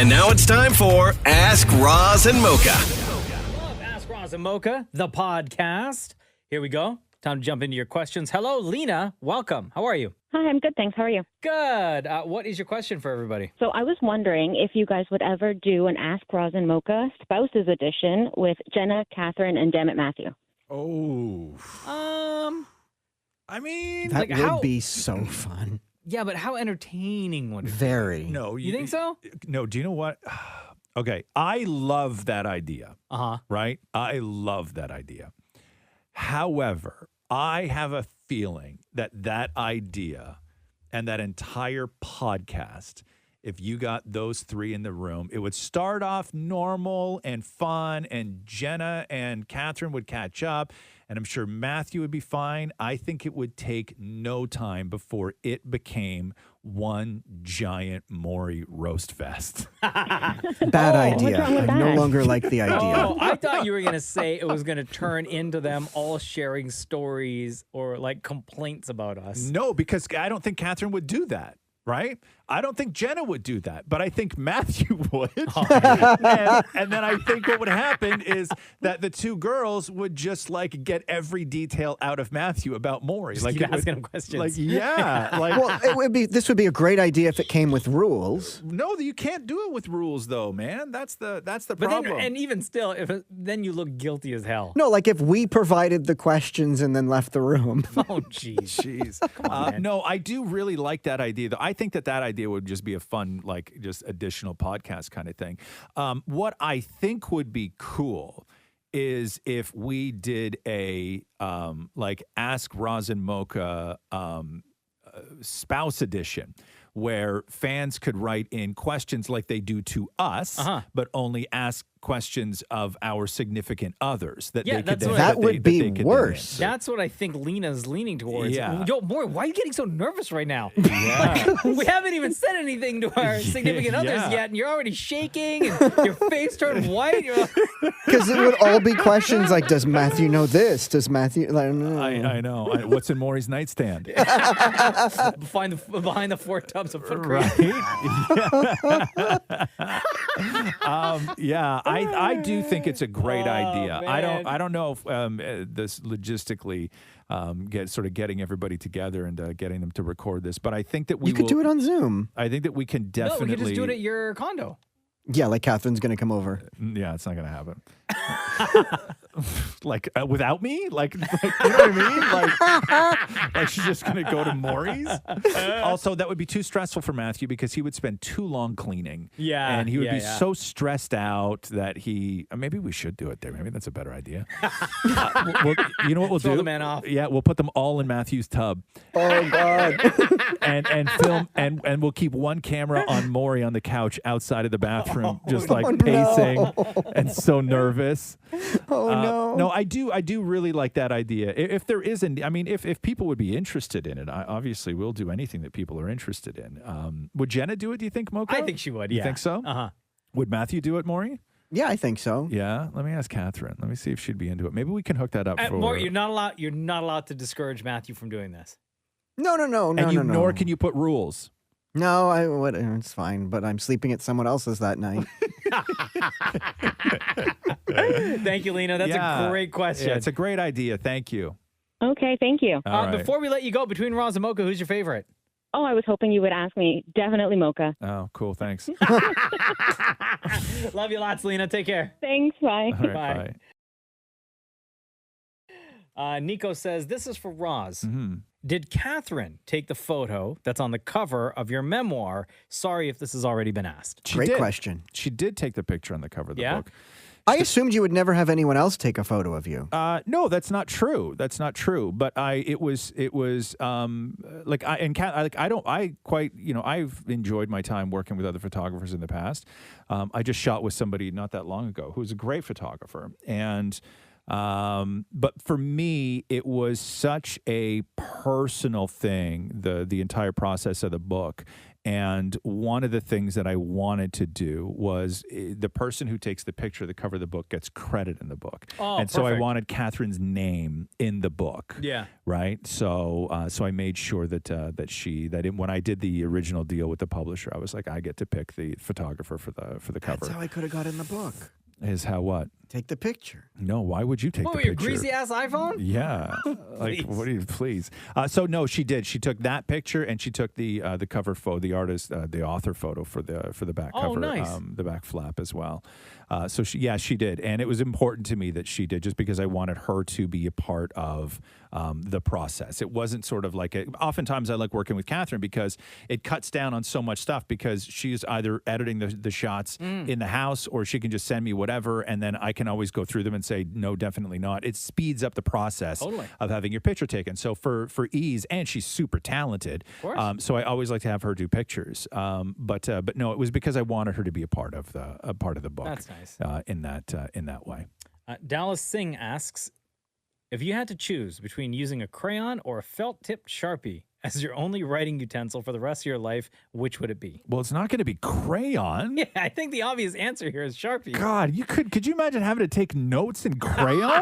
And now it's time for Ask Roz and Mocha. Love Ask Roz and Mocha, the podcast. Here we go. Time to jump into your questions. Hello, Lena. Welcome. How are you? Hi, I'm good, thanks. How are you? Good. What is your question for everybody? So I was wondering if you guys would ever do an Ask Roz and Mocha Spouses Edition with Jenna, Katherine, and Dammit Matthew. Oh. I mean, That like would be so fun. Yeah, but how entertaining would it be? Very. no. You think so? No, do you know what? Okay, I love that idea, Uh-huh. right? I love that idea. However, I have a feeling that that idea and that entire podcast, if you got those three in the room, it would start off normal and fun, and Jenna and Katherine would catch up, and I'm sure Matthew would be fine. I think it would take no time before it became one giant Maury roast fest. Bad what's idea. wrong with I no that? longer like the idea. Oh, I thought you were going to say it was going to turn into them all sharing stories or like complaints about us. No, because I don't think Katherine would do that, right? I don't think Jenna would do that, but I think Matthew would. And then I think what would happen is that the two girls would just like get every detail out of Matthew about Maury. Just Like keep it would- asking him questions. Like, yeah. Like, Well, this would be a great idea if it came with rules. no, you can't do it with rules though, man. That's the But problem. then, and even still, then you look guilty as hell. No, like if we provided the questions and then left the room. Oh, jeez. Jeez. on, man. No, I do really like that idea, though. I think that idea would just be a fun, like, just additional podcast kind of thing. What I think would be cool is if we did a, like, Ask Roz and Mocha spouse edition, where fans could write in questions like they do to us, but only ask questions of our significant others. That Yeah, they could that's then- what That they- would that be they could then worse. answer. That's what I think Lena's leaning towards. Yeah. Yo, Maury, why are you getting so nervous right now? Yeah. We haven't even said anything to our significant others Yeah. yet, and you're already shaking, and your face turned white. You're like, Because it would all be questions like, does Matthew know this? Does Matthew... Like, no. I know. What's in Maury's nightstand? behind the 4 tubs of foot cream. Yeah, I do think it's a great idea. man. I don't know if this logistically getting everybody together and getting them to record this, but I think that we You could do it on Zoom. I think that we can No, definitely. we could just do it at your condo. Yeah, like Catherine's going to come over. Yeah, it's not going to happen. Like without me, like you know what I mean? Like she's just going to go to Maury's. Also, that would be too stressful for Matthew because he would spend too long cleaning. Yeah, and he would be yeah. so stressed out that maybe we should do it there. Maybe that's a better idea. You know what we'll Throw do? the man off. Yeah, we'll put them all in Matthew's tub Oh, God. and film and we'll keep one camera on Maury on the couch outside of the bathroom, just like no. pacing and so nervous. Oh, no. No, I do really like that idea. If there isn't, I mean, if people would be interested in it, obviously we'll do anything that people are interested in. Would Jenna do it, do you think, Mocha? I think she would, You yeah. think so? Uh-huh. Would Matthew do it, Maury? Yeah, I think so. Yeah. Let me ask Katherine. Let me see if she'd be into it. Maybe we can hook that up for... Maury, you're not allowed to discourage Matthew from doing this. No. Nor can you put rules. No, it's fine, but I'm sleeping at someone else's that night. Thank you, Lena. That's a great question. Yeah, it's a great idea. Thank you. Okay, thank you. All right. Before we let you go, between Roz and Mocha, who's your favorite? Oh, I was hoping you would ask me. Definitely Mocha. Oh, cool. Thanks. Love you lots, Lena. Take care. Thanks, bye. All right, Bye. bye. Nico says, this is for Roz. Mm-hmm. Did Katherine take the photo that's on the cover of your memoir? Sorry if this has already been asked. She Great did. question. She did take the picture on the cover of the Yeah? book. I assumed you would never have anyone else take a photo of you. No, that's not true. That's not true. But I've enjoyed my time working with other photographers in the past. I just shot with somebody not that long ago who's a great photographer, and But for me, it was such a personal thing, the entire process of the book. And one of the things that I wanted to do was the person who takes the picture, the cover of the book, gets credit in the book. Oh, and so I perfect. wanted Catherine's name in the book. Yeah. Right. So so I made sure that when I did the original deal with the publisher, I was like, I get to pick the photographer for the cover. That's how I could have got in the book. Is how what? Take the picture. No, why would you take What, the with your picture? greasy ass iPhone? Yeah, like Please. what do you please? So no, she did. She took that picture and she took the cover photo, the artist, the author photo for the back Oh, cover, nice. The back flap as well. So she did, and it was important to me that she did, just because I wanted her to be a part of the process. It wasn't sort of like oftentimes I like working with Katherine because it cuts down on so much stuff, because she's either editing the shots in the house, or she can just send me whatever, and then I can always go through them and say no, definitely not. It speeds up the process Totally. of having your picture taken. So for ease, and she's super talented, Of course. so I always like to have her do pictures. But no, it was because I wanted her to be a part of the book. That's nice. In that way. Dallas Singh asks, if you had to choose between using a crayon or a felt-tipped Sharpie as your only writing utensil for the rest of your life, which would it be? Well, it's not going to be crayon. Yeah, I think the obvious answer here is Sharpie. God, could you imagine having to take notes in crayon?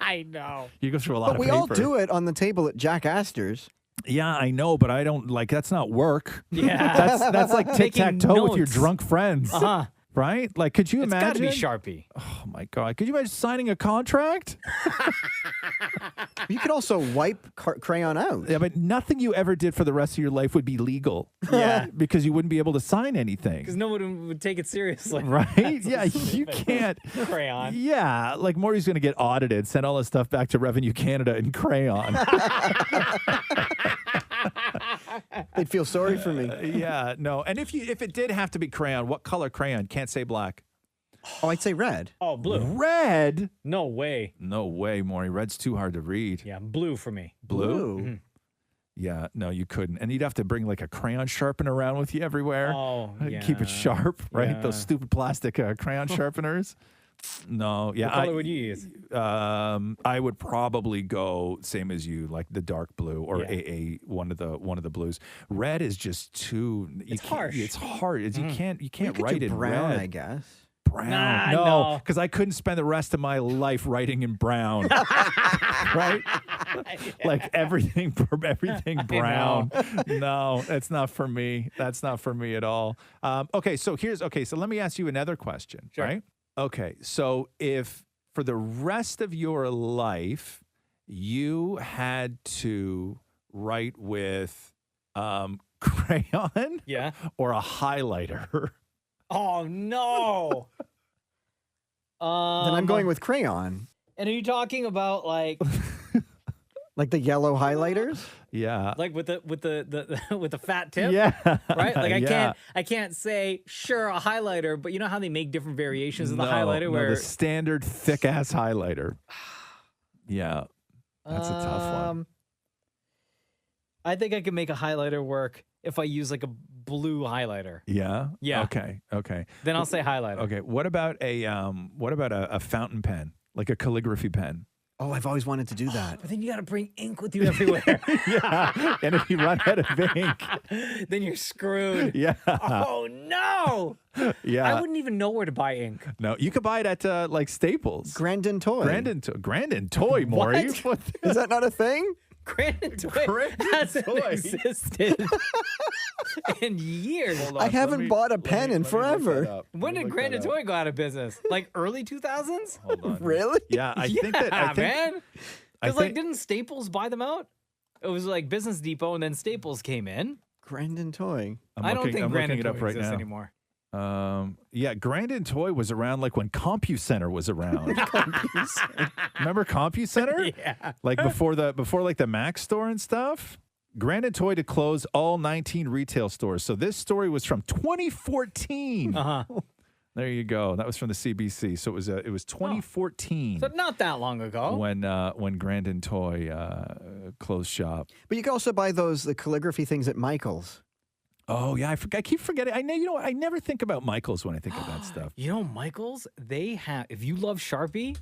I know. You go through a lot But of we paper. all do it on the table at Jack Astor's. Yeah, I know, but I don't like. That's not work. Yeah. That's like Taking tic-tac-toe with your notes. drunk friends. Uh-huh. Right? Like, could you It's got to imagine? be Sharpie. Oh my God! Could you imagine signing a contract? You could also wipe crayon out. Yeah, but nothing you ever did for the rest of your life would be legal. Yeah. because you wouldn't be able to sign anything. Because no one would take it seriously. Right? Yeah, you can't. Crayon. Yeah, like Maury's going to get audited, send all his stuff back to Revenue Canada in crayon. They'd feel sorry for me. Yeah, no. And if it did have to be crayon, what color crayon? Can't say black. Oh, I'd say red. Oh, blue. Red? No way. No way, Maury. Red's too hard to read. Yeah, blue for me. Blue? Mhm. Yeah, no, you couldn't. And you'd have to bring like a crayon sharpener around with you everywhere. Oh, yeah. Keep it sharp, right? Yeah. Those stupid plastic crayon sharpeners. No, yeah. What color would you use? I would probably go same as you, like the dark blue or Yeah. a one of the blues. Red is just too. It's harsh. It's hard. You can't You could write do in brown, red. I guess. Brown. Nah, no, no. because I couldn't spend the rest of my life writing in brown. Right? Like everything brown. No, that's not for me. That's not for me at all. Okay, so let me ask you another question, Sure. right? Okay, so if for the rest of your life you had to write with crayon Yeah. or a highlighter, Oh, no. Then I'm going with crayon. And are you talking about like Like the yellow highlighters? yeah, with the with the fat tip? yeah, Right? Like yeah. I can't say sure a highlighter, but you know how they make different variations of the No, highlighter no, where the standard thick ass highlighter. Yeah, that's a tough one. I think I could make a highlighter work if I use like a blue highlighter. Yeah. Yeah. Okay. Then I'll say highlighter. Okay. What about a fountain pen, like a calligraphy pen? Oh, I've always wanted to do that. But then you got to bring ink with you everywhere. Yeah. And if you run out of ink, Then you're screwed. yeah, Oh no! yeah. I wouldn't even know where to buy ink. No, you could buy it at like Staples. Grandin Toy. Grandin Toy, Maury. What? Is that not a thing? Grandin Toy Grandin hasn't Toy. existed in years. Hold on, I haven't let me- bought a let me- pen let in me look forever. that up. When Let did me look that Grandin up. Toy go out of business? Like early 2000s? Hold on. Really? Yeah, I think that. I think, man. I Because like, think- didn't Staples buy them out? It was like Business Depot, and then Staples came in. Grandin Toy. I don't think I'm Grandin looking it Toy up right exists now. anymore. Yeah, Grandin Toy was around like when CompuCenter was around. Remember CompuCenter? Yeah. Like before like the Mac store and stuff. Grandin Toy to close all 19 retail stores. So this story was from 2014. Uh-huh. There you go. That was from the CBC. So it was 2014 So not that long ago. when Grandin Toy closed shop. But you can also buy the calligraphy things at Michael's. Oh yeah, I keep forgetting. I know. I never think about Michaels when I think of that stuff. You know, Michael's, they have, if you love Sharpie,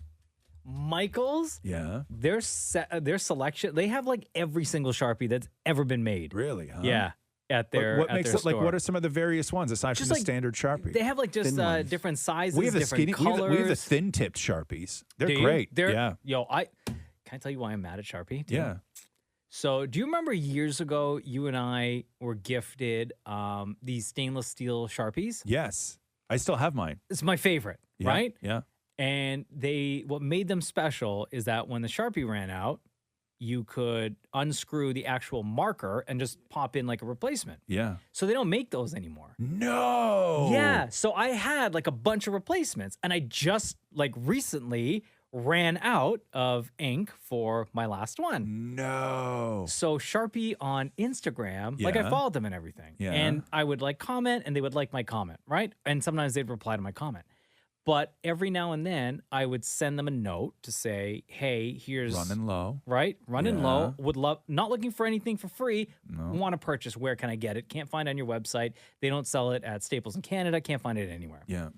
Michaels, Yeah. their selection, they have like every single Sharpie that's ever been made. Really? Huh? Yeah. At their what at makes their it like? store. What are some of the various ones aside Just from the like- standard Sharpie? They have like just Thin ones. different sizes, we have the different skinny. colors. We have the thin tipped Sharpies. They're Do you? great. They're, yeah. Yo, can I tell you why I'm mad at Sharpie? too? Yeah. So, do you remember years ago, you and I were gifted these stainless steel Sharpies? Yes. I still have mine. It's my favorite, Yeah. right? Yeah. And what made them special is that when the Sharpie ran out, you could unscrew the actual marker and just pop in like a replacement. Yeah. So they don't make those anymore. No. Yeah. So I had like a bunch of replacements, and I just like recently ran out of ink for my last one. No. So Sharpie on Instagram, like I Yeah. followed them and everything. Yeah. And I would like comment and they would like my comment, right? And sometimes they'd reply to my comment. But every now and then I would send them a note to say, hey, here's Running low. right? Running Yeah. low. Would love, not looking for anything for free. Want to purchase. Where can I get it? Can't find it on your website. They don't sell it at Staples in Canada. Can't find it anywhere. Yeah.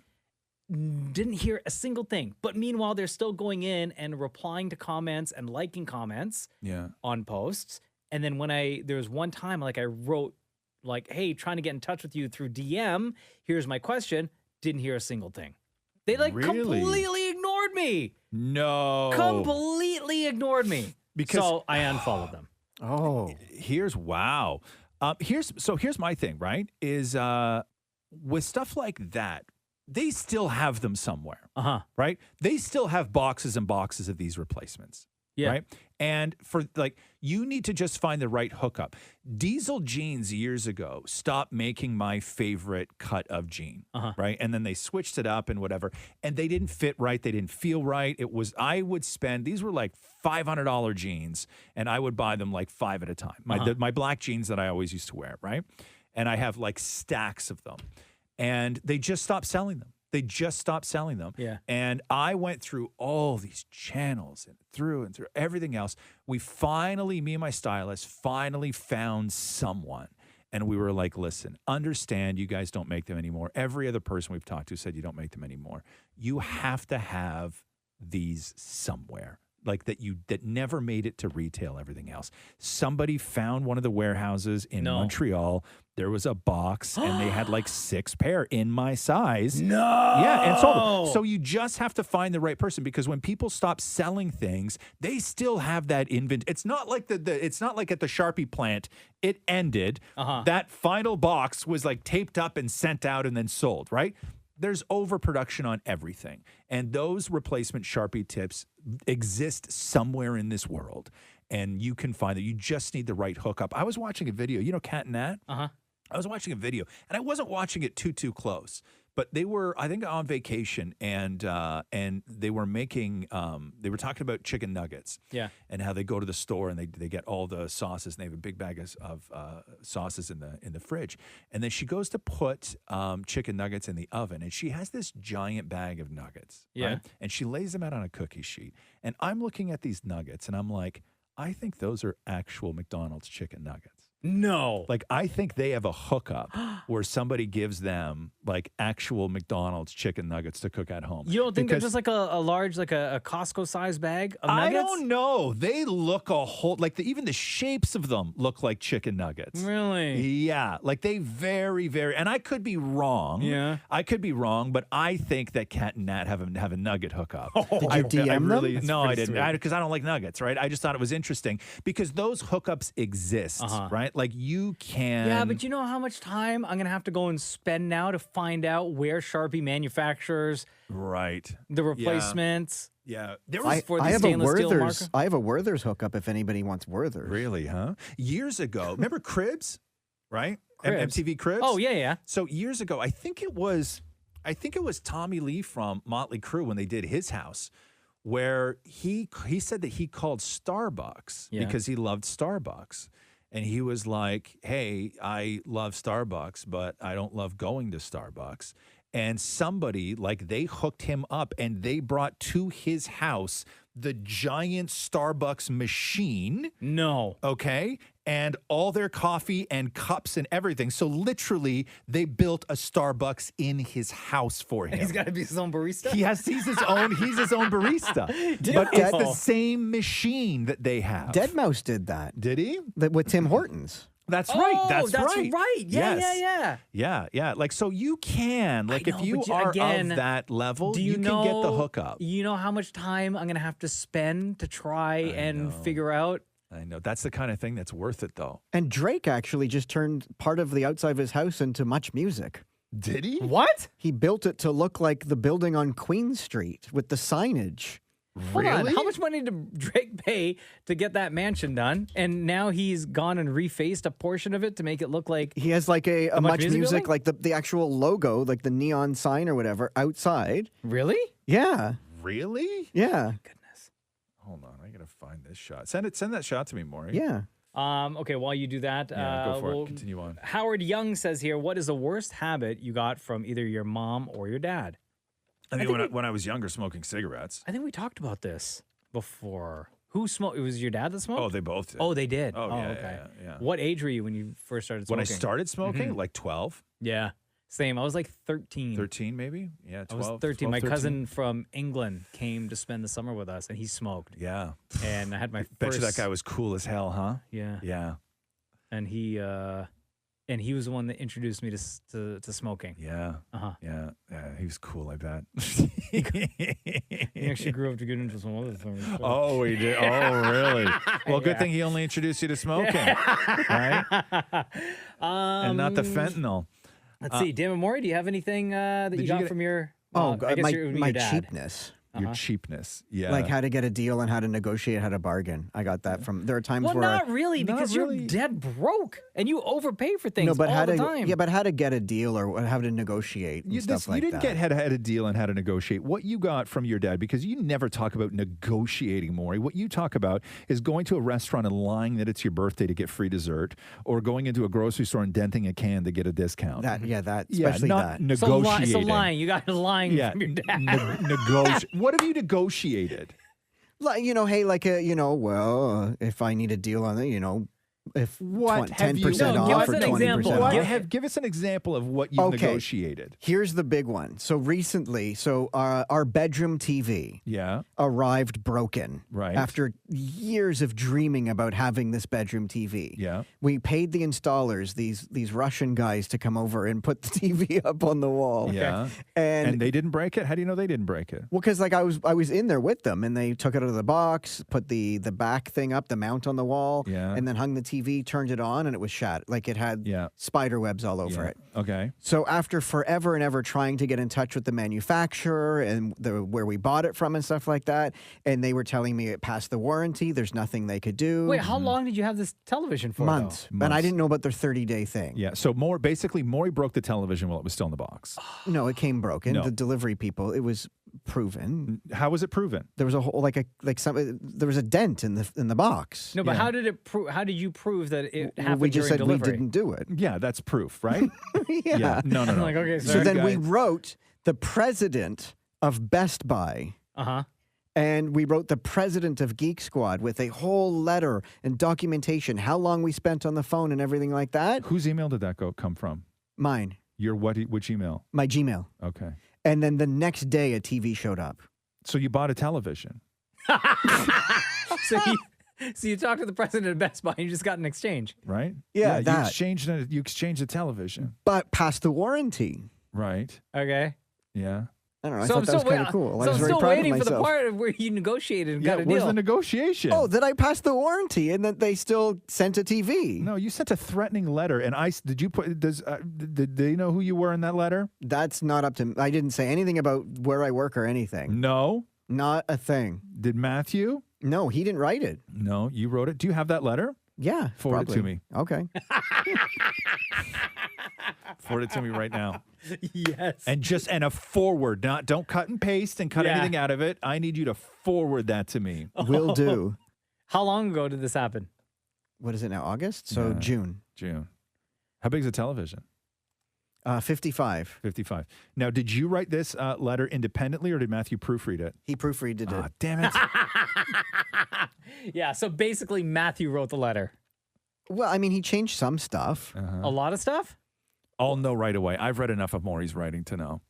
Didn't hear a single thing. But meanwhile, they're still going in and replying to comments and liking comments Yeah. on posts. And then there was one time like I wrote like, hey, trying to get in touch with you through DM. Here's my question. Didn't hear a single thing. They like Really? completely ignored me. No. Completely ignored me. Because- So I unfollowed them. Oh, Here's wow. Here's my thing, right? Is with stuff like that, they still have them somewhere, Uh-huh. right? They still have boxes and boxes of these replacements. Yeah. Right. And for like, you need to just find the right hookup. Diesel jeans years ago stopped making my favorite cut of jean. Uh-huh. Right. And then they switched it up and whatever. And they didn't fit right. They didn't feel right. I would spend, these were like $500 jeans and I would buy them like 5 at a time. My black jeans that I always used to wear. Right. And I have like stacks of them and they just stopped selling them. They just stopped selling them. Yeah. And I went through all these channels and through everything else. We finally, me and my stylist, finally found someone. And we were like, listen, understand you guys don't make them anymore. Every other person we've talked to said you don't make them anymore. You have to have these somewhere. Like that never made it to retail, everything else. Somebody found one of the warehouses in Montreal. There was a box and they had like 6 pair in my size. No. Yeah, and sold them. So you just have to find the right person because when people stop selling things, they still have that inventory. It's not like it's not like at the Sharpie plant, it ended. That final box was like taped up and sent out and then sold, right? There's overproduction on everything. And those replacement Sharpie tips exist somewhere in this world. And you can find that. You just need the right hookup. I was watching a video, you know, Kat and Nat? Uh-huh. I was watching a video, and I wasn't watching it too close. But they were, I think, on vacation, and they were making, they were talking about chicken nuggets, and how they go to the store and they get all the sauces, and they have a big bag of sauces in the fridge, and then she goes to put chicken nuggets in the oven, and she has this giant bag of nuggets, right? And she lays them out on a cookie sheet, and I'm looking at these nuggets, and I'm like, I think those are actual McDonald's chicken nuggets. No. Like, I think they have a hookup where somebody gives them like actual McDonald's chicken nuggets to cook at home. You don't think they're just like a large, like a Costco size bag of nuggets? I don't know. They look a whole, like even the shapes of them look like chicken nuggets. Really? Yeah. Like they very, and I could be wrong. Yeah. I could be wrong, but I think that Kat and Nat have a nugget hookup. Did you DM them? No, I didn't. Because I don't like nuggets, right? I just thought it was interesting because those hookups exist, right? Like you can. Yeah, but you know how much time I'm going to have to go and spend now to find out where Sharpie manufactures the replacements? Yeah. I have a Werther's. I have a Werther's hookup if anybody wants Werther's. Really, huh? Years ago, remember Cribs, right? Cribs. MTV Cribs? Oh, yeah. So years ago, I think it was Tommy Lee from Motley Crue when they did his house, where he said that he called Starbucks because he loved Starbucks. And he was like, hey, I love Starbucks, but I don't love going to Starbucks. And somebody, like, they hooked him up and they brought to his house the giant Starbucks machine. No. Okay. And all their coffee and cups and everything. So literally, they built a Starbucks in his house for him. He's got to be his own barista? He's his own barista. But it's the same machine that they have. Deadmau5 did that. Did he? With Tim Hortons. That's right. That's right. Yes. Yeah. Like, so you can, like, if you are of that level, you can get the hookup. You know how much time I'm going to have to spend to try and figure out? I know. That's the kind of thing that's worth it, though. And Drake actually just turned part of the outside of his house into Much Music. Did he? What? He built it to look like the building on Queen Street with the signage. Hold on. How much money did Drake pay to get that mansion done? And now he's gone and refaced a portion of it to make it look like he has like a Much Music, building? like the actual logo, like the neon sign or whatever, outside. Really? Yeah. Really? Yeah. Goodness. Hold on. I got to find this shot. Send that shot to me, Maury. Yeah. Okay, while you do that, go for it. Continue on. Howard Young says here, what is the worst habit you got from either your mom or your dad? I mean, when I was younger, smoking cigarettes. I think we talked about this before. Who smoked? It was your dad that smoked? Oh, they both did. Oh, they did. Oh, yeah, okay. yeah. What age were you when you first started smoking? When I started smoking, like 12. Yeah, same. I was like 13. 13, maybe? Yeah, 12. I was 13. 12, My 13. cousin from England came to spend the summer with us, and he smoked. Yeah. And I had my Bet first... you that guy was cool as hell, huh? Yeah. Yeah. And he was the one that introduced me to smoking. Yeah. Uh-huh. Yeah. He was cool, I bet. He actually grew up to get into some other things. Oh, he did? Oh, really? Well, good thing he only introduced you to smoking, right? And not the fentanyl. Let's see. Damn it, Maury, do you have anything that you got from your... Oh, I guess my your dad. cheapness. Your cheapness. Yeah. Like how to get a deal and how to negotiate, how to bargain. I got that from, there are times Well, where... not really, because you're dead broke, and you overpay for things but all how the to, time. Yeah, but how to get a deal or how to negotiate and stuff like that. You didn't get how to deal and how to negotiate. What you got from your dad, because you never talk about negotiating, Maury. What you talk about is going to a restaurant and lying that it's your birthday to get free dessert, or going into a grocery store and denting a can to get a discount. Especially not that. negotiating. So lying. You got lying from your dad. What have you negotiated? Like, hey, like if I need a deal on it, if 10% off or 20% off. Give us an example of what you negotiated. Here's the big one. So recently, our bedroom TV arrived broken. Right. After years of dreaming about having this bedroom TV. Yeah. We paid the installers, these Russian guys, to come over and put the TV up on the wall. Yeah. And they didn't break it? How do you know they didn't break it? Well, because I was in there with them, and they took it out of the box, put the back thing up, the mount on the wall, and then hung the TV, turned it on, and it was shattered. Like it had spider webs all over it. Okay. So after forever and ever trying to get in touch with the manufacturer and where we bought it from and stuff like that, and they were telling me it passed the warranty, there's nothing they could do. Wait, how long did you have this television for? Months. And I didn't know about their 30-day thing. Yeah. So Maury broke the television while it was still in the box. No, it came broken. No. The delivery people, it was proven. How was it proven? There was a whole there was a dent in the box. No, but how did you prove that it happened we just during said delivery? we didn't do it. Yeah, that's proof, right? Yeah. No. I'm like, okay, So then we wrote the president of Best Buy. And we wrote the president of Geek Squad with a whole letter and documentation, how long we spent on the phone and everything like that. Whose email did that come from? Mine. Your which email? My Gmail. Okay. And then the next day, a TV showed up. So you bought a television. So you talked to the president of Best Buy and you just got an exchange. Right? Yeah, you exchanged a television. But passed the warranty. Right. Okay. Yeah. I don't know. I thought that was kind of cool. I was very still proud of waiting for the myself. part where you negotiated and got a deal. Where's the negotiation? Oh, that I passed the warranty and that they still sent a TV. No, you sent a threatening letter, and did you put? Did they know who you were in that letter? That's not up to me. I didn't say anything about where I work or anything. No, not a thing. Did Matthew? No, he didn't write it. No, you wrote it. Do you have that letter? Yeah, forward probably. it to me. Okay. Forward it to me right now. Yes. And a forward, don't cut and paste and cut anything out of it. I need you to forward that to me. Will do. How long ago did this happen? What is it now? August? So June. June. How big is a television? 55. 55. Now, did you write this letter independently or did Matthew proofread it? He proofreaded it. Ah, damn it. Yeah, so basically Matthew wrote the letter. Well, I mean, he changed some stuff. A lot of stuff? I'll know right away. I've read enough of Maury's writing to know.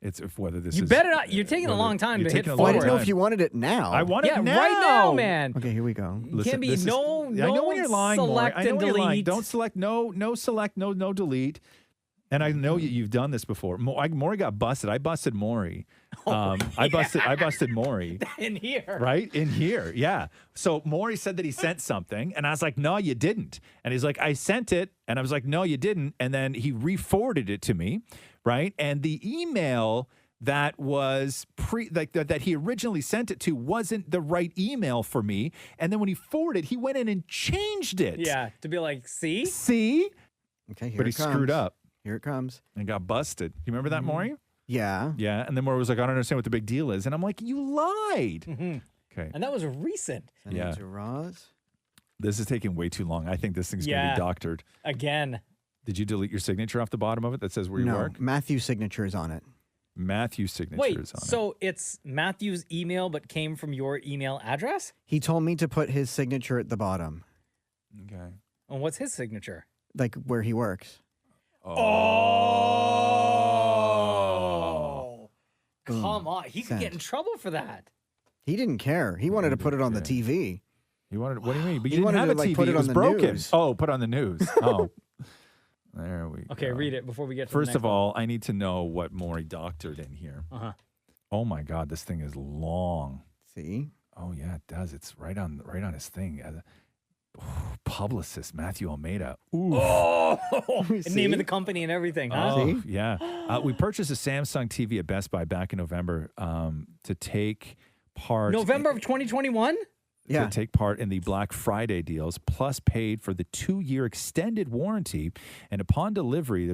It's if whether this You is. better not. You're taking a long time to hit Well, I forward. didn't know if you wanted it now. I want it now. right now, man. Okay, here we go. You can't be this is- no I know when you're lying, Maury. select I know and when you're lying. delete. Don't select, no select, no delete. And I know you've done this before. Maury got busted. I busted Maury. I busted Maury. In here. Right? In here. Yeah. So Maury said that he sent something. And I was like, no, you didn't. And he's like, I sent it. And I was like, no, you didn't. And then he re-forwarded it to me. Right? And the email that was that he originally sent it to wasn't the right email for me. And then when he forwarded, he went in and changed it. Yeah, to be like, see? See? Okay, here But he it comes. screwed up Here it comes. and got busted. You remember that, Maury? Yeah. Yeah. And then Maury was like, I don't understand what the big deal is. And I'm like, you lied. Okay. And that was recent. Send Yeah. it to Roz. This is taking way too long. I think this thing's going to Yeah. be doctored. Again. Did you delete your signature off the bottom of it that says where you No, work? Matthew's signature is on it. Matthew's signature Wait, is on it. so it's Matthew's email but came from your email address? He told me to put his signature at the bottom, Okay. And what's his signature? like where he works. Oh. Boom. Come on. He could get Sent. in trouble for that. He didn't care. He wanted to put it on the TV. You wanted? What do you mean? But He you didn't wanted have to, a like, TV. put it It was on the broken. news. Oh, put on the news. Oh, there we go. Okay, read it before we get to First the of all, I need to know what Maury doctored in here. Uh-huh. Oh my God, this thing is long. See? Oh yeah, it does. It's right on his thing. Publicist Matthew Almeida. Ooh. Oh, the See? name of the company and everything, huh? Oh, See? yeah. We purchased a Samsung TV at Best Buy back in November to take part. November of 2021? Yeah. To take part in the Black Friday deals, plus paid for the 2-year extended warranty. And upon delivery,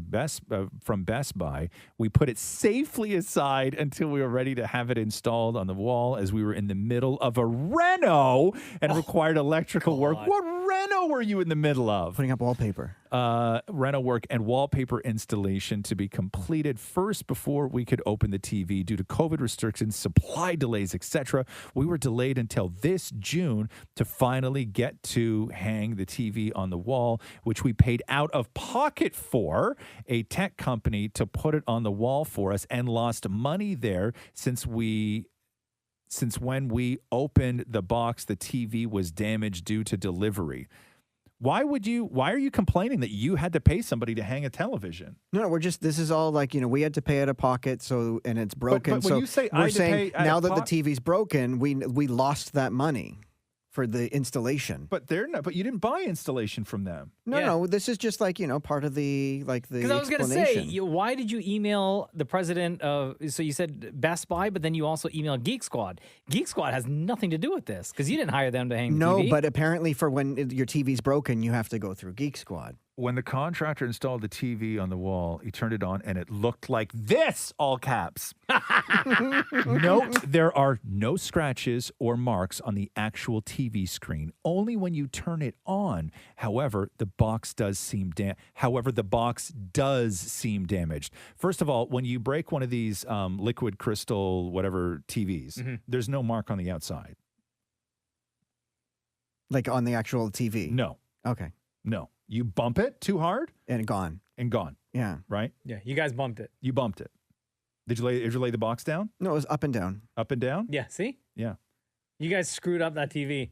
from Best Buy, we put it safely aside until we were ready to have it installed on the wall, as we were in the middle of a reno and required electrical work. What reno were you in the middle of? Putting up wallpaper. Reno work and wallpaper installation to be completed first before we could open the TV due to COVID restrictions, supply delays, etc. We were delayed until this June to finally get to hang the TV on the wall, which we paid out of pocket for a tech company to put it on the wall for us, and lost money there since when we opened the box, the TV was damaged due to delivery. Why are you complaining that you had to pay somebody to hang a television? No, this is all like, we had to pay out of pocket, and it's broken. but when so you say I we're had to saying pay out now of that the TV's broken, we lost that money for the installation. But you didn't buy installation from them. No, this is just like, part of the the Because I was going to say, why did you email the president of, so you said Best Buy, but then you also emailed Geek Squad. Geek Squad has nothing to do with this because you didn't hire them to hang the No, TV. but apparently for when your TV's broken, you have to go through Geek Squad. When the contractor installed the TV on the wall, he turned it on and it looked like this, all caps. Note, there are no scratches or marks on the actual TV screen, only when you turn it on. However, the box does seem damaged. First of all, when you break one of these liquid crystal whatever TVs, there's no mark on the outside. Like on the actual TV? No. Okay. No. You bump it too hard And gone. and gone, Yeah. right? Yeah, you guys bumped it. You bumped it. Did you lay the box down? No, it was up and down. Up and down? Yeah, see? Yeah. You guys screwed up that TV.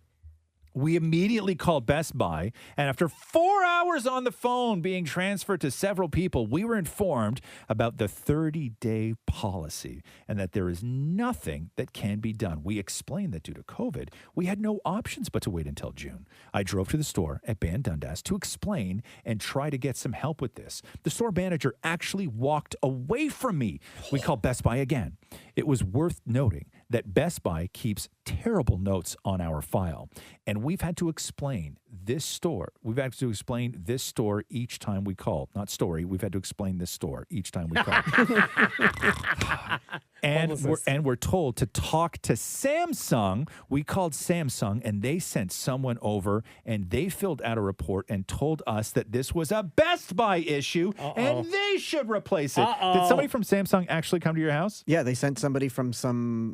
We immediately called Best Buy, and after 4 hours on the phone being transferred to several people, we were informed about the 30-day policy and that there is nothing that can be done. We explained that due to COVID, we had no options but to wait until June. I drove to the store at Ban Dundas to explain and try to get some help with this. The store manager actually walked away from me. We called Best Buy again. It was worth noting that Best Buy keeps terrible notes on our file, and we've had to explain this store. We've had to explain this store each time we call. Not story. We've had to explain this store each time we call. And we're told to talk to Samsung. We called Samsung, and they sent someone over, and they filled out a report and told us that this was a Best Buy issue, and they should replace it. Did somebody from Samsung actually come to your house? Yeah, they sent somebody from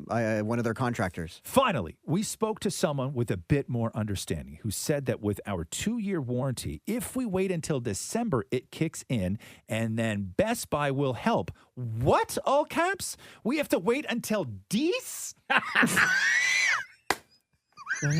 one of their contractors. Finally, we spoke to someone with a bit more understanding who said that with our 2-year warranty, if we wait until December, it kicks in, and then Best Buy will help. What? All caps? We have to wait until Dece?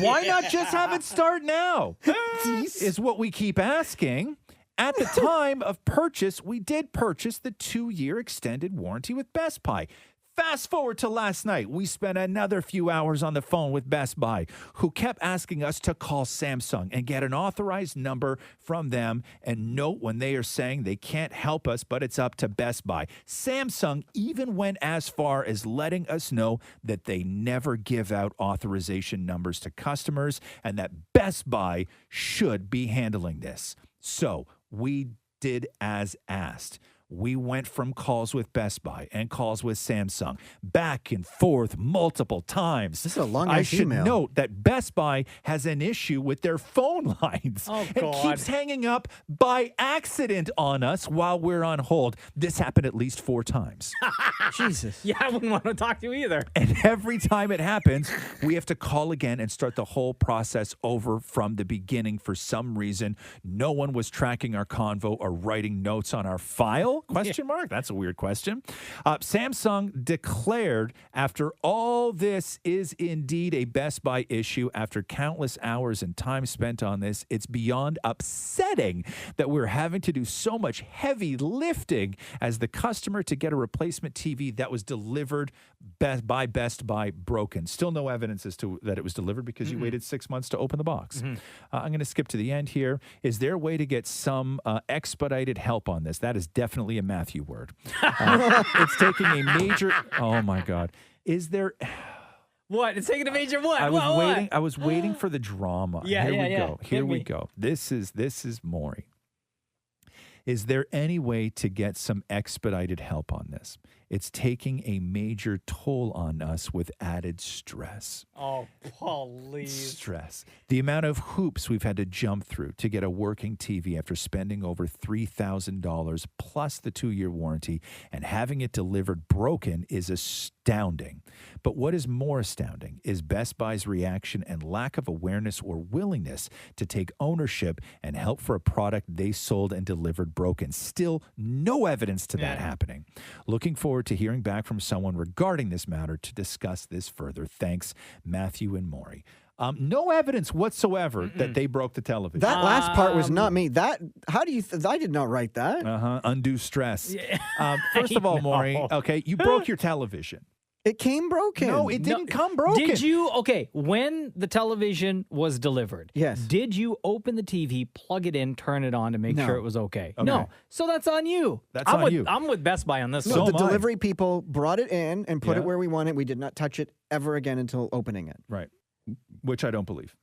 Why not just have it start now? Is what we keep asking. At the time of purchase, we did purchase the 2-year extended warranty with Best Buy. Fast forward to last night, we spent another few hours on the phone with Best Buy, who kept asking us to call Samsung and get an authorized number from them and note when they are saying they can't help us, but it's up to Best Buy. Samsung even went as far as letting us know that they never give out authorization numbers to customers and that Best Buy should be handling this. So we did as asked. We went from calls with Best Buy and calls with Samsung back and forth multiple times. This is a long I should email. note that Best Buy has an issue with their phone lines and God. keeps hanging up by accident on us while we're on hold. This happened at least 4 times. Jesus. Yeah, I wouldn't want to talk to you either. And every time it happens, we have to call again and start the whole process over from the beginning. For some reason, no one was tracking our convo or writing notes on our file. Question mark? That's a weird question. Samsung declared after all this is indeed a Best Buy issue after countless hours and time spent on this. It's beyond upsetting that we're having to do so much heavy lifting as the customer to get a replacement TV that was delivered by Best Buy broken. Still no evidence as to that it was delivered because you waited 6 months to open the box. I'm going to skip to the end here. Is there a way to get some expedited help on this? That is definitely a Matthew word. It's taking a major. Oh my God! Is there? What? It's taking a major what? I was waiting for the drama. Yeah, Here yeah, we yeah. go. Here Hit we me. go. This is Maury. Is there any way to get some expedited help on this? It's taking a major toll on us with added stress. Oh, please. Stress. The amount of hoops we've had to jump through to get a working TV after spending over $3,000 plus the 2-year warranty and having it delivered broken is astounding. But what is more astounding is Best Buy's reaction and lack of awareness or willingness to take ownership and help for a product they sold and delivered broken. Still no evidence to that happening. Looking forward to hearing back from someone regarding this matter to discuss this further. Thanks, Matthew and Maury. No evidence whatsoever that they broke the television. That last part was not me. How do you? I did not write that. Undue stress. First of all, Maury, okay, you broke your television. It came broken. No, it didn't come broken. Did you? Okay, when the television was delivered, yes. Did you open the TV, plug it in, turn it on to make sure it was okay? Okay. No. So that's on you. I'm with Best Buy on this No, one. the delivery people brought it in and put Yeah. it where we want it. We did not touch it ever again until opening it. Right. Which I don't believe.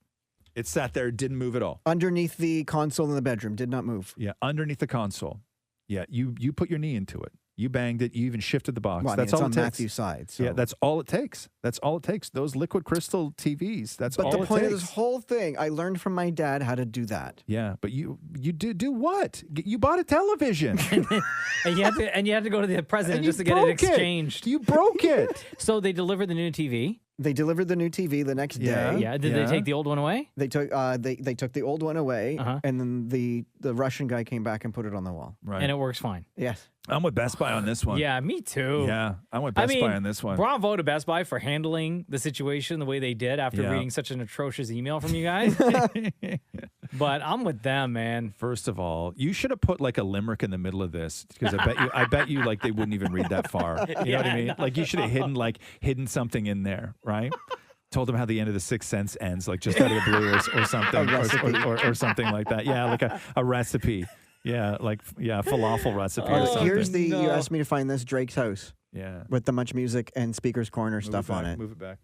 It sat there, didn't move at all. Underneath the console in the bedroom, did not move. Yeah, underneath the console. Yeah, you put your knee into it. You banged it. You even shifted the box. Well, That's it's all on it takes. Matthew's side. So. Yeah, that's all it takes. That's all it takes. Those liquid crystal TVs. That's all it takes. But the point of this whole thing, I learned from my dad how to do that. Yeah, but you do what? You bought a television. and you had to go to the president And just you to get it broke it. exchanged. You broke it. So they delivered the new TV. They delivered the new TV the next Yeah. day. Yeah. Did they take the old one away? They took they took the old one away, and then the Russian guy came back and put it on the wall. Right. And it works fine. Yes. I'm with Best Buy on this one. Yeah, me too. Yeah, I'm with Best Buy on this one. Bravo to Best Buy for handling the situation the way they did after Yeah. reading such an atrocious email from you guys. But I'm with them, man. First of all, you should have put like a limerick in the middle of this because I bet you like they wouldn't even read that far. You know what I mean? Like you should have hidden something in there, right? Told them how the end of the Sixth Sense ends, like just out of the blue or something, or something like that. Yeah, like a recipe. Yeah, falafel recipe or something. Here's you asked me to find this Drake's house. Yeah. With the Much Music and Speakers Corner stuff on it. Move it back.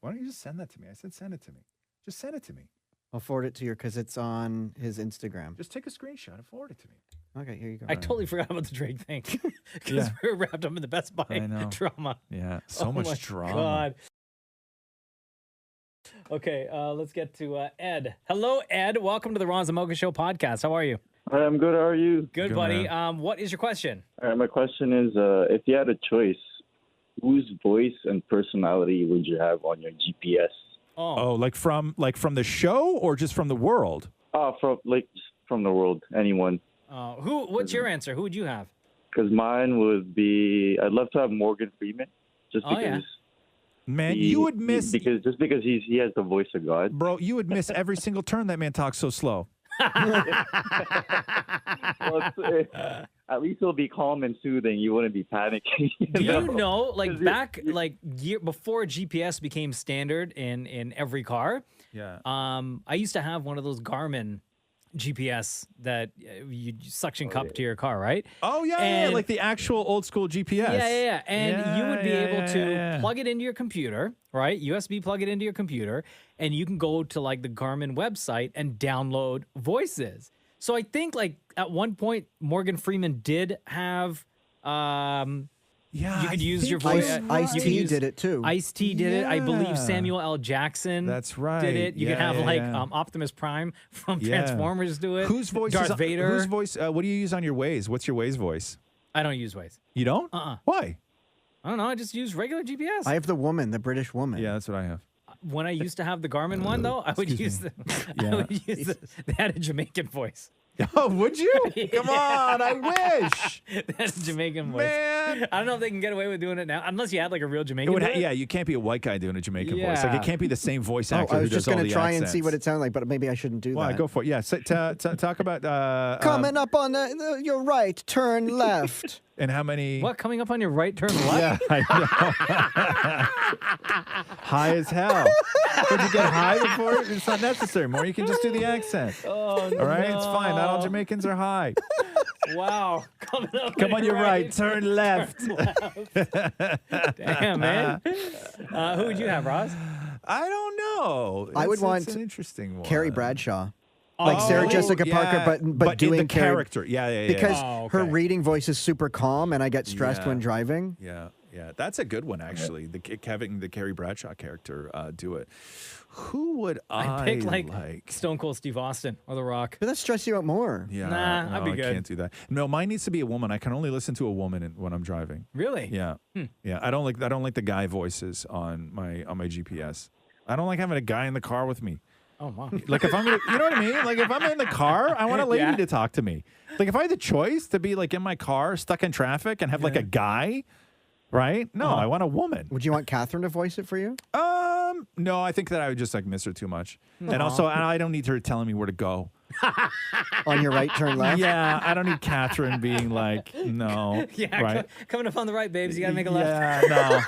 Why don't you just send that to me? I said send it to me. Just send it to me. I'll forward it to you because it's on his Instagram. Just take a screenshot and forward it to me. Okay, here you go. I totally forgot about the Drake thing because Yeah. we were wrapped up in the Best Buy I know. drama. Yeah, so Oh much my drama. God. Okay, let's get to Ed. Hello, Ed. Welcome to the Roz Mocha Show podcast. How are you? I'm good. How are you? Good, buddy. What is your question? All right, my question is, if you had a choice, whose voice and personality would you have on your GPS? Oh, like from the show or just from the world? From the world, anyone. What's your answer? Who would you have? Because mine would be, I'd love to have Morgan Freeman, just because. Yeah. Man, you would miss because he has the voice of God. Bro, you would miss every single turn that man talks so slow. Well, at least it'll be calm and soothing. You wouldn't be panicking. Do you know, before GPS became standard in every car? Yeah. I used to have one of those Garmin GPS that you suction cup to your car, right? Oh yeah, like the actual old school GPS. Yeah. And you would be able to plug it into your computer, right? USB plug it into your computer, and you can go to like the Garmin website and download voices. So I think like at one point Morgan Freeman did have you could use your voice. Ice-T did it too. Ice-T did it. I believe Samuel L. Jackson That's right. did it. You could have Optimus Prime from Transformers do it. Whose voice Darth Vader. Whose voice? What do you use on your Waze? What's your Waze voice? I don't use Waze. You don't? Why? I don't know. I just use regular GPS. I have the British woman. Yeah, that's what I have. When I used to have the Garmin one, though, I would use they had a Jamaican voice. Oh, would you? Come on, I wish. That's a Jamaican voice. Man. I don't know if they can get away with doing it now, unless you had like a real Jamaican voice. Yeah, you can't be a white guy doing a Jamaican voice. Like it can't be the same voice actor. I was who just does all going the to try accents. and see what it sounded like, but maybe I shouldn't do Well, that. go for it. Yeah, talk about coming up on your right, turn left. And how many? What, coming up on your right, turn left? Yeah, I know. High as hell. Would you get high before? It's not necessary more. You can just do the accent. Oh, no. All right, it's fine. Not all Jamaicans are high. Wow. Come on your right, turn left. Damn, man. Who would you have, Roz? I don't know. I would want an interesting one. Carrie Bradshaw. Like Sarah Jessica Parker, but doing in the character. Yeah. Because her reading voice is super calm, and I get stressed when driving. Yeah. That's a good one, actually. Having the Carrie Bradshaw character do it. Who would I'd pick like Stone Cold Steve Austin or The Rock. But that stress you out more. Yeah, Nah, I'd be good. I can't do that. No, mine needs to be a woman. I can only listen to a woman when I'm driving. Really? Yeah. Yeah. I don't like the guy voices on my GPS. I don't like having a guy in the car with me. Oh, wow. Like if I'm gonna, you know what I mean? Like if I'm in the car, I want a lady to talk to me. Like if I had the choice to be like in my car, stuck in traffic, and have like a guy, right? No, I want a woman. Would you want Catherine to voice it for you? No, I think that I would just like miss her too much, and also I don't need her telling me where to go. On your right, turn left. Yeah, I don't need Catherine being like, no. Yeah, right? Coming up on the right, babes. You got to make a left. Yeah, no.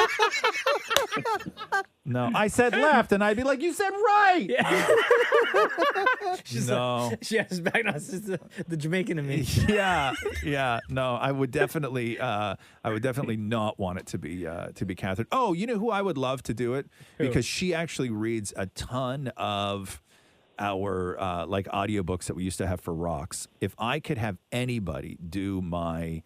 No, I said left, and I'd be like, you said right. Yeah. No. She has back. No, it's just the Jamaican in me. Yeah. No, I would definitely not want it to be Catherine. Oh, you know who I would love to do it? Because she actually reads a ton of our like audiobooks that we used to have for Rocks. If I could have anybody do my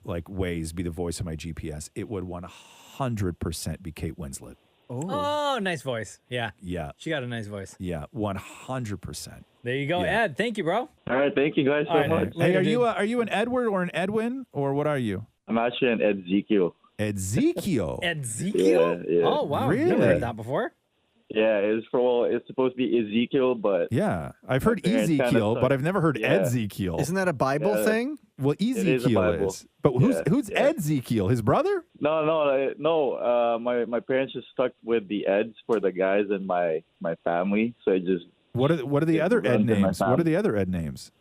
like Waze, be the voice of my GPS, it would 100% be Kate Winslet. Oh, nice voice. Yeah. Yeah. She got a nice voice. Yeah, 100%. There you go, Yeah. Ed. Thank you, bro. All right, thank you guys so much. Hey, Later, are you an Edward or an Edwin, or what are you? I'm actually an Ezekiel. Ezekiel. Ezekiel? Yeah. Oh, wow. Really? Never heard that before. Yeah, it's supposed to be Ezekiel, but Yeah, I've heard parents kinda Ezekiel, suck. but I've never heard Yeah. Ezekiel. Isn't that a Bible thing? Well, is a Ezekiel Bible. is. But who's Ezekiel? His brother? No. My parents just stuck with the Eds for the guys in my family, so I just What are the other Ed runs in my names? What family. are the other Ed names?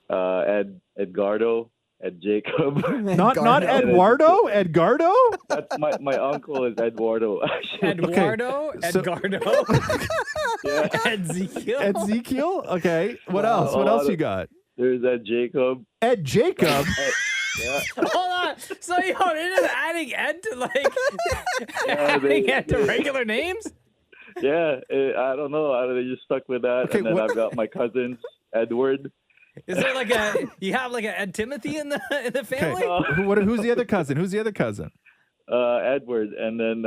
Edgardo, Ed Jacob. Not Eduardo? Edgardo? That's my uncle is Eduardo. Eduardo, so- Edgardo, Yeah. Ezekiel. Ezekiel? Okay. What else? What else you got? There's Ed Jacob. Ed Jacob? Yeah. Hold on. So, they're just adding Ed to adding Ed to regular names? Yeah, I don't know. They just stuck with that. Okay, and then I've got my cousins, Edward. Is there like you have like a Ed Timothy in the family? Okay. Who's the other cousin? Who's the other cousin? Edward. And then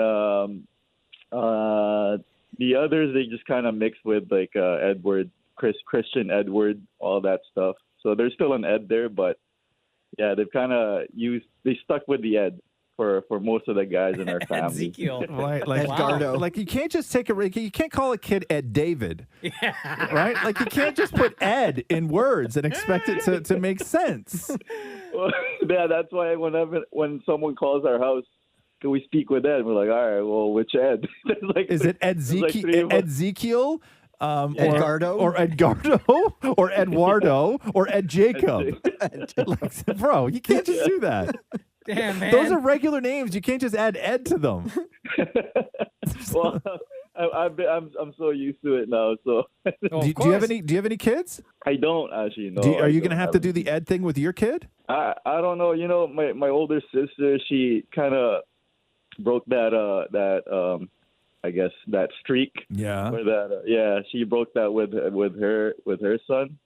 the others, they just kind of mixed with like Edward, Christian Edward, all that stuff. So there's still an Ed there, but yeah, they've kind of they stuck with the Ed for most of the guys in our family. Ezekiel. Like Edgardo. Like you can't just you can't call a kid Ed David. Yeah. Right? Like you can't just put Ed in words and expect it to make sense. Well, yeah, that's why when someone calls our house, can we speak with Ed? We're like, all right, well, which Ed? Is it Ezekiel? Edgardo? Or Edgardo? Or Eduardo? Or Ed Jacob? Like, bro, you can't just do that. Damn, man. Those are regular names. You can't just add Ed to them. Well, I'm so used to it now. So Oh, do you have any kids? I don't actually know. Are you going to have to do the Ed thing with your kid? I don't know. You know, my older sister, she kind of broke that I guess that streak. Yeah. Where she broke that with her son.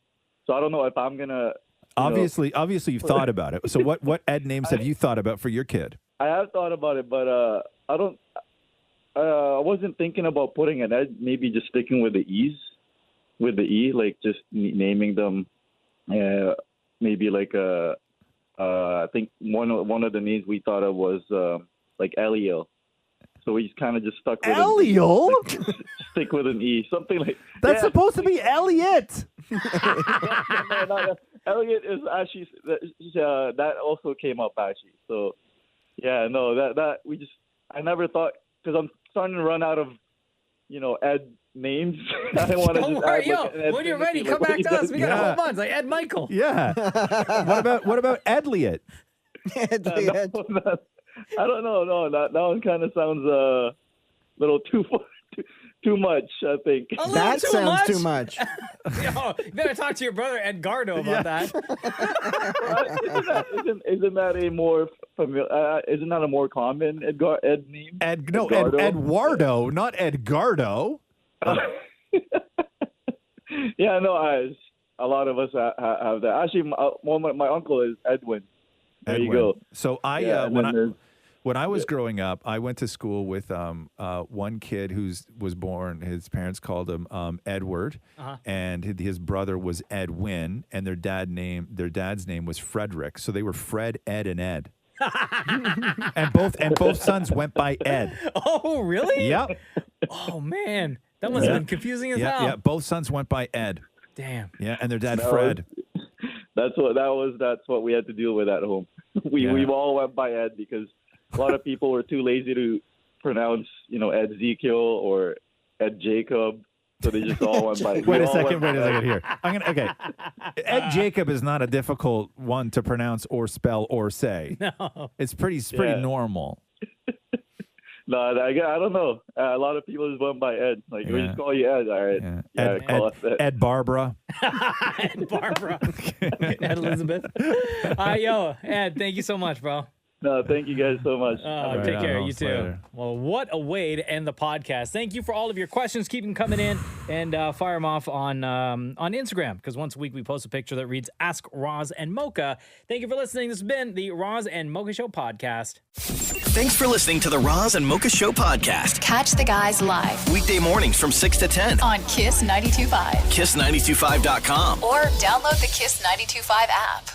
So I don't know if I'm gonna. Obviously, you've thought about it. So what Ed names have you thought about for your kid? I have thought about it, but I don't. I wasn't thinking about putting an Ed. Maybe just sticking with the E's, with the E, like just naming them. Maybe like I think one of the names we thought of was like Eliel. So we kind of just stuck with Eliel? Stick with an E, something like That's supposed to be Elliot. no, Elliot is actually that also came up actually. So yeah, no, that we just I never thought because I'm starting to run out of Ed names. I don't want to Don't just worry, add like an Ed when you're Timothy, ready, come back to us. We got a whole bunch, like Ed Michael. Yeah. What about Edliot? I don't know. No, that one kind of sounds a little too much. I think That sounds too much. Yo, you better talk to your brother Edgardo about that. Isn't that a more familiar? Isn't that a more common Ed name? Eduardo, not Edgardo. Yeah, no, a lot of us have that. Actually, my uncle is Edwin. There you go. So when I was growing up, I went to school with one kid who was born. His parents called him Edward, and his brother was Edwin, and their dad's name was Frederick. So they were Fred, Ed, and Ed. and both sons went by Ed. Oh, really? Yep. Oh man, that must have been confusing as hell. Yeah, both sons went by Ed. Damn. Yeah, and their dad Fred. That's what we had to deal with at home. We all went by Ed because a lot of people were too lazy to pronounce, Ed Ezekiel or Ed Jacob, so they just all went by. Wait a second here. Okay. Ed Jacob is not a difficult one to pronounce or spell or say. No. It's pretty normal. No, I don't know. A lot of people just went by Ed. Like, we just call you Ed. All right. Yeah. Call us Ed. Ed Barbara. Ed Barbara. Ed Elizabeth. Yo, Ed, thank you so much, bro. No, thank you guys so much. Take care. You too. Later. Well, what a way to end the podcast. Thank you for all of your questions. Keep them coming in and fire them off on Instagram because once a week we post a picture that reads Ask Roz and Mocha. Thank you for listening. This has been the Roz and Mocha Show podcast. Thanks for listening to the Roz and Mocha Show podcast. Catch the guys live Weekday mornings from 6 to 10. on Kiss 92.5 Kiss925.com. or download the Kiss 92.5 app.